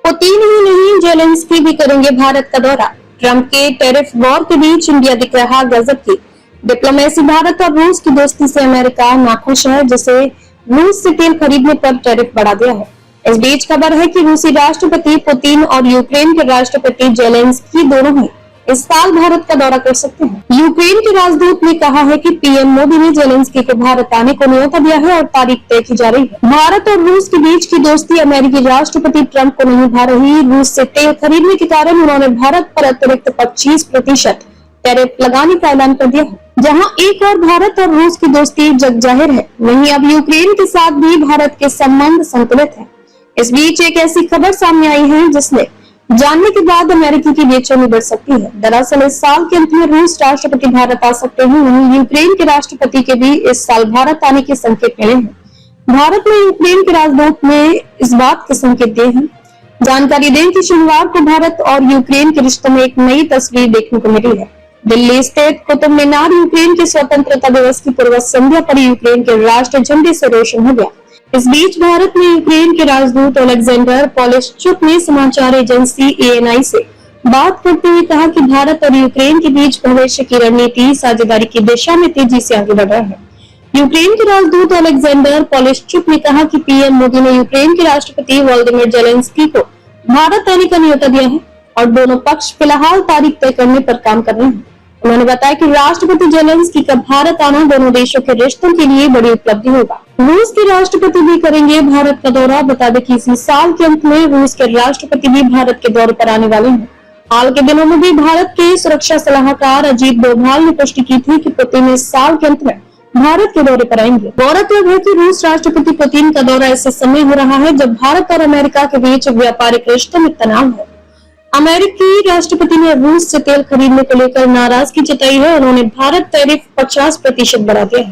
Putin ही नहीं, Zelensky भी करेंगे भारत का दौरा। ट्रंप के टैरिफ वॉर के बीच इंडिया दिख रहा गजब की डिप्लोमेसी। भारत और रूस की दोस्ती से अमेरिका नाखुश है, जिसे रूस से तेल खरीदने पर टैरिफ बढ़ा दिया है। इस बीच खबर है कि रूसी राष्ट्रपति पुतिन और यूक्रेन के राष्ट्रपति जेलेंस्की दोनों ही इस साल भारत का दौरा कर सकते हैं। यूक्रेन के राजदूत ने कहा है कि पीएम मोदी ने जेलेंस्की को भारत आने को न्योता दिया है और तारीख तय की जा रही है। भारत और रूस के बीच की दोस्ती अमेरिकी राष्ट्रपति ट्रंप को नहीं भा रही। रूस से तेल खरीदने के कारण उन्होंने भारत पर अतिरिक्त 25% टैरिफ लगाने का ऐलान कर दिया है। जहां एक और भारत और रूस की दोस्ती जग जाहिर है, वहीं अब यूक्रेन के साथ भी भारत के संबंध संतुलित है। इस बीच एक ऐसी खबर सामने आई है जिसने जानने के बाद अमेरिकी की बेचैनी बढ़ सकती है। दरअसल इस साल के अंत में रूस राष्ट्रपति भारत आ सकते हैं, वहीं यूक्रेन के राष्ट्रपति के भी इस साल भारत आने के संकेत मिले हैं। भारत में यूक्रेन के राजदूत ने इस बात के संकेत दिए हैं। जानकारी दें कि शनिवार को भारत और यूक्रेन के रिश्तों में एक नई तस्वीर देखने को मिली है। दिल्ली स्थित कुतुब मीनार यूक्रेन के स्वतंत्रता दिवस की पूर्व संध्या पर यूक्रेन के राष्ट्र झंडे से रोशन हो गया। इस बीच भारत में यूक्रेन के राजदूत अलेक्जेंडर पोलिशचुक ने समाचार एजेंसी ANI से बात करते हुए कहा कि भारत और यूक्रेन के बीच भविष्य की रणनीति साझेदारी की दिशा में तेजी से आगे बढ़ रहा है। यूक्रेन के राजदूत अलेक्जेंडर पोलिशचुक ने कहा कि पीएम मोदी ने यूक्रेन के राष्ट्रपति वोलोदिमीर जेलेंस्की को भारत आने का न्योता दिया है और दोनों पक्ष फिलहाल तारीख तय करने पर काम कर रहे हैं। उन्होंने बताया कि राष्ट्रपति जेलेंस्की का भारत आना दोनों देशों के रिश्तों के लिए बड़ी उपलब्धि होगा। रूस के राष्ट्रपति भी करेंगे भारत का दौरा। बता दें कि इसी साल के अंत में रूस के राष्ट्रपति भी भारत के दौरे पर आने वाले हैं। हाल के दिनों में भी भारत के सुरक्षा सलाहकार अजीत डोभाल ने पुष्टि की थी कि पुतिन इस साल के अंत में भारत के दौरे पर आएंगे। गौरतलब है कि रूस राष्ट्रपति पुतिन का दौरा ऐसे समय हो रहा है जब भारत और अमेरिका के बीच व्यापारिक रिश्तों में तनाव है। अमेरिकी राष्ट्रपति ने रूस से तेल खरीदने को लेकर नाराजगी जताई है। उन्होंने भारत टैरिफ 50% बढ़ा दिया है।